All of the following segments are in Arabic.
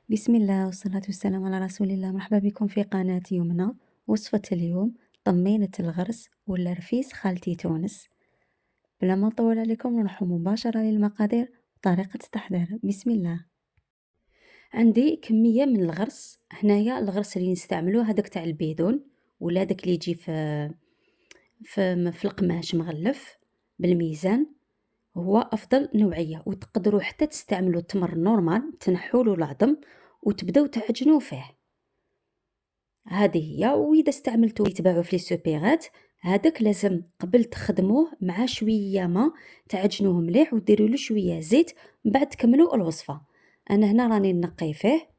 بسم الله والصلاة والسلام على رسول الله. مرحبا بكم في قناة يمنى. وصفة اليوم طمينة الغرس ولا رفيس خالتي تونس. بلا ما نطول عليكم نروح مباشرة للمقادير وطريقة التحضير. بسم الله. عندي كمية من الغرس. هنايا الغرس اللي نستعملوه هذاك تاع البيدون ولا داك اللي يجي في القماش مغلف بالميزان، هو أفضل نوعية. وتقدروا حتى تستعملوا التمر نورمال تنحولوا العظم وتبداو تعجنوا فيه. هذه هي. وإذا استعملتوا يتباعوا في لي سوبيغات، هذاك لازم قبل تخدموه مع شوية ما تعجنوه مليح وديروا له شوية زيت من بعد تكملوا الوصفة. أنا هنا راني نقي فيه،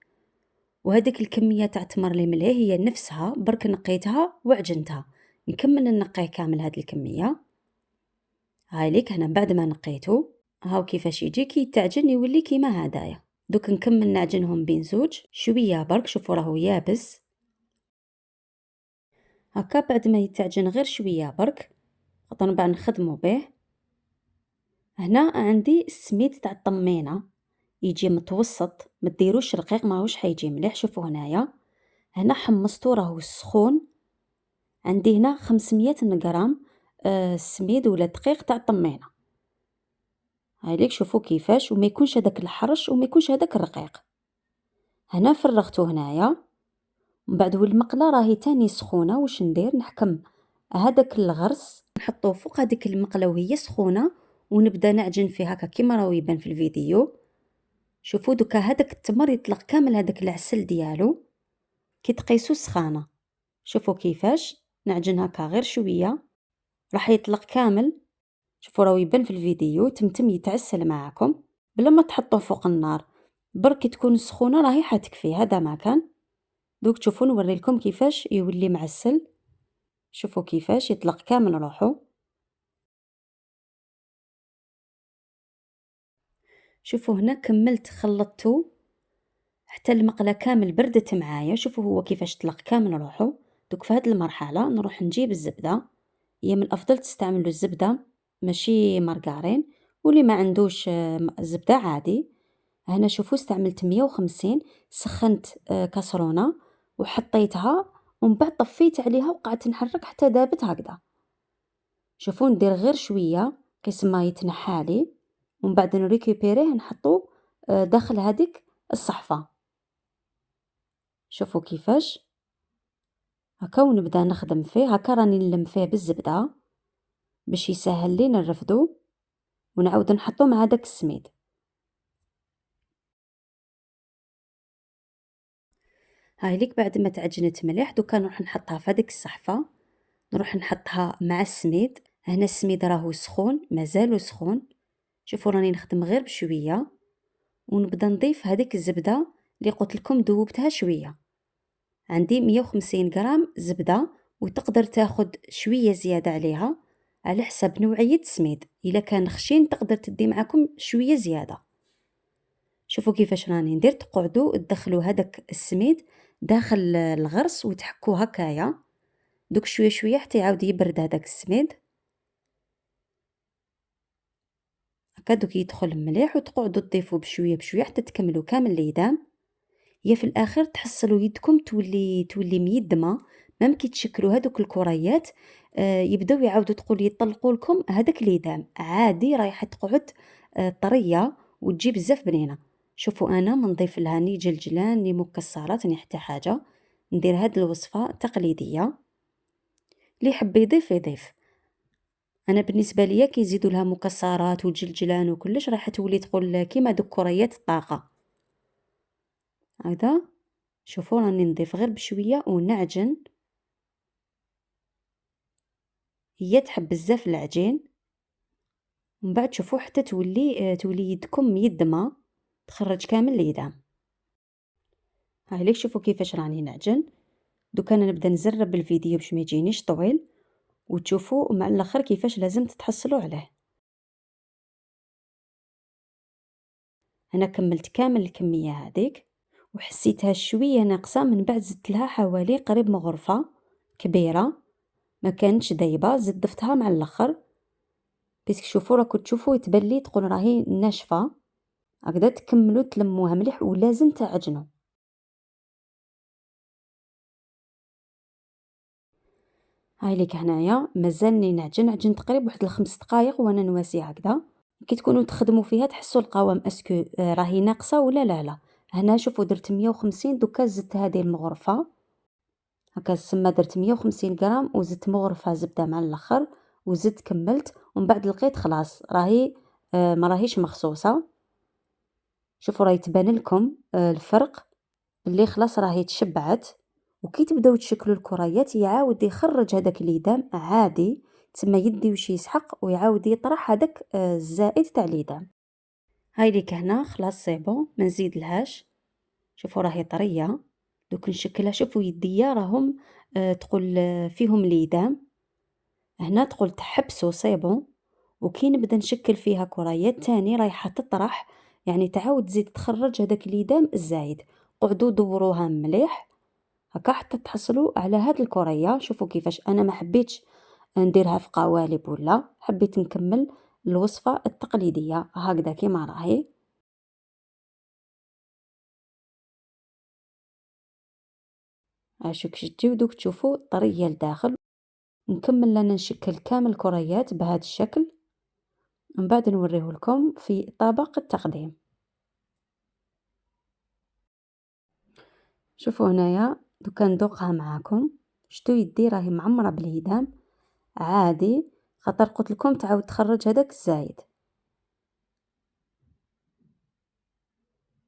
وهذيك الكمية تاع التمر اللي مليه هي نفسها برك نقيتها وعجنتها. نكمل نقيه كامل هاد الكمية. هاي ليك هنا بعد ما نقيته هاو كيفاش يجي كي يتعجن يولي كيما هدايا. دوك نكمل نعجنهم بين زوج شوية برك. شوفوا راهو يابس هكا. بعد ما يتعجن غير شوية برك خاطر نبع نخدمو به. هنا عندي السميد تاع الطمينة يجي متوسط، ما ديروش رقيق ماهوش حيجي مليح. شوفوا هنايا هنا حمصتو راهو سخون. عندي هنا 500 غرام سميد ولا دقيق تاع الطمينة. هاي ليك شوفوا كيفاش، وما يكونش هذاك الحرش وما يكونش هذاك الرقيق. هنا فرغته هنايا من بعد والمقله راهي تاني سخونه. واش ندير؟ نحكم هذاك الغرس نحطوه فوق هذيك المقله وهي سخونه ونبدا نعجن فيه هكا كيما راهو يبان في الفيديو. شوفوا دوكا هذاك التمر يطلق كامل هذاك العسل ديالو كي تقيسو سخانه. شوفوا كيفاش نعجن هكا غير شويه راح يطلق كامل. شوفوا راهو يبان في الفيديو تمتم يتعسل معاكم بلا ما تحطوه فوق النار. برك تكون سخونه راهي حتكفي. هذا ما كان. دوك تشوفوا نوري لكم كيفاش يولي معسل. شوفوا كيفاش يطلق كامل روحو. شوفوا هنا كملت خلطتو حتى المقله كامل بردت معايا. شوفوا هو كيفاش طلق كامل روحو. دوك في هذه المرحله نروح نجيب الزبده. هي من الافضل تستعملوا الزبده ماشي مارغارين، واللي ما عندوش زبده عادي. هنا شوفوا استعملت 150. سخنت كاسرونه وحطيتها ومن بعد طفيت عليها وقعدت نحرك حتى دابت هكذا. شوفوا ندير غير شويه قسم ما يتنحالي ومن بعد نريكوبيريه نحطو داخل هذيك الصحفه. شوفوا كيفاش هكا ونبدا نخدم فيه هكا. راني نلم فيه بالزبده باش يسهل لي نرفدو ونعاود نحطو مع داك السميد. هاي ليك بعد ما تعجنت مليح دوكا نروح نحطها في هذيك الصحفه. نروح نحطها مع السميد. هنا السميد راهو سخون مازالو سخون. شوفوا راني نخدم غير بشويه ونبدا نضيف هذيك الزبده اللي قلت لكم ذوبتها شويه. عندي 150 غرام زبده وتقدر تاخد شويه زياده عليها على حسب نوعيه السميد. الا كان خشين تقدر تدي معكم شويه زياده. شوفوا كيفاش راني ندير. تقعدوا تدخلوا هذاك السميد داخل الغرس وتحكوا هكايا دوك شويه شويه حتى يعاود يبرد هذاك السميد هكا. دوك يدخل مليح وتقعدوا تضيفوا بشويه بشويه حتى تكملوا كامل الإيدام. هي في الاخر تحصلوا يدكم تولي ميدمه. مام كي تشكلوا هذوك الكريات يبداو يعاودوا تقول يطلقوا لكم هذاك الإيدام عادي رايحه تقعد طريه وتجي بزاف بنينه. شوفوا انا ما نضيف لها ني جلجلان ني مكسرات ني حتى حاجه. ندير هذه الوصفه تقليديه. اللي يحب يضيف يضيف. انا بالنسبه ليا كي يزيدوا لها مكسرات وجلجلان وكلش راح تولي تقول كيما دوك كريات الطاقه هذا. شوفوا راني نضيف غير بشويه ونعجن. هي تحب بزاف العجين. من بعد شوفوا حتى تولي يدكم ميدمه تخرج كامل الإيدام. هاي ليك شوفوا كيفاش راني نعجن. دوك انا نبدا نزرب الفيديو باش ما يجينيش طويل وتشوفوا مع الاخر كيفاش لازم تتحصلوا عليه. انا كملت كامل الكميه هذيك وحسيتها شويه ناقصه. من بعد زدت لها حوالي قريب من غرفه كبيره ما كانتش دايبه. زدفتها مع الاخر بيسك شوفوا راكم تشوفوا يتبان لي تقول راهي ناشفه هكذا. تكملوا تلموها مليح ولازم تعجنوا. هاي ليك هنايا مازالني نعجن، عجنت تقريبا واحد ل5 دقايق وأنا نواسي هكذا. كي تكونوا تخدموا فيها تحسوا القوام اسكو راهي ناقصة ولا لا. هنا شوفوا درت 150، دوكا زدت هذه المغرفة، هاكا السما درت 150 غرام وزدت مغرفة زبدة مع الآخر، وزدت كملت ومن بعد لقيت خلاص راهي ما راهيش مخصوصة. شوفوا راهي تبان لكم الفرق، اللي خلاص راهي تشبعت. وكي تبداو تشكلوا الكريات يعاود يخرج هذاك الإيدام عادي، تسمى يدي واش يسحق ويعاود يطرح هذاك الزائد تاع الإيدام. هاي ليك هنا خلاص سي بون، ما نزيدلهاش. شوفوا راهي طرية، دوك نشكلها. شوفوا يديا راهم تقول فيهم الإيدام، هنا تقول تحبسوا سي بون. وكي نبدا نشكل فيها كريات تاني رايحة تطرح، يعني تعاود تزيد تخرج هذاك الإيدام الزايد. قعدوا دوروها مليح هكا حتى تحصلوا على هاد الكرية. شوفوا كيفاش انا ما حبيتش نديرها في قوالب، ولا حبيت نكمل الوصفة التقليدية هكذا كيما راهي. عاشو كي تجيو دوك تشوفوا طرية لداخل. نكمل لنا نشكل كامل الكريات بهذا الشكل، من بعد نوريه لكم في طبق التقديم. شوفوا هنايا دوكا ندوقها معاكم. شتو يدي راهي معمرة بالهدام عادي، خاطر قلت لكم تعاود تخرج هذاك الزايد.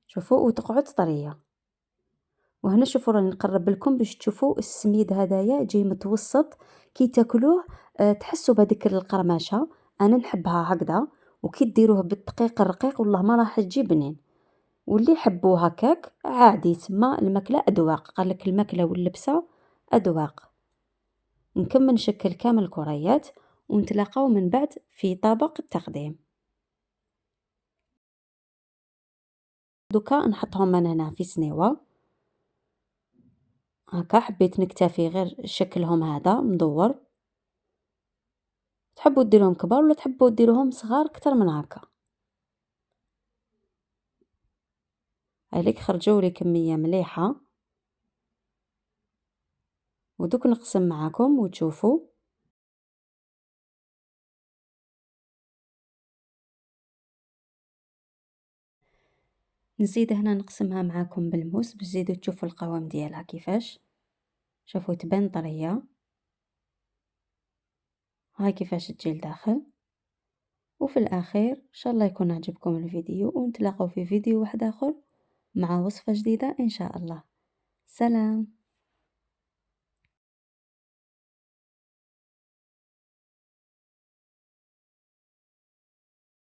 شوفوا وتقعد طرية. وهنا شوفوا راني نقرب لكم باش تشوفوا السميد هدايا جاي متوسط. كي تاكلوه تحسوا بهذيك القرمشه. انا نحبها هكذا. وكي ديروه بالدقيق الرقيق والله ما راح تجي بنين. واللي يحبوا هكاك عادي تما الماكله اذواق، قال لك الماكله واللبسه اذواق. نكمل نشكل كامل الكريات ونتلاقاو من بعد في طبق التقديم. دوكا نحطهم انا هنا في سنيوه هكا. حبيت نكتفي غير شكلهم هذا مدور. تحبوا ديروهم كبار ولا تحبوا ديروهم صغار اكثر من هكا. عليك خرجوا لي كميه مليحه. ودوك نقسم معاكم وتشوفوا. نزيد هنا نقسمها معاكم بالموس باش تزيدوا تشوفوا القوام ديالها كيفاش. شوفوا تبان طريه. هاي كيفاش تجي لداخل. وفي الاخير ان شاء الله يكون عجبكم الفيديو، ونتلاقاو في فيديو واحد اخر مع وصفه جديده ان شاء الله. سلام.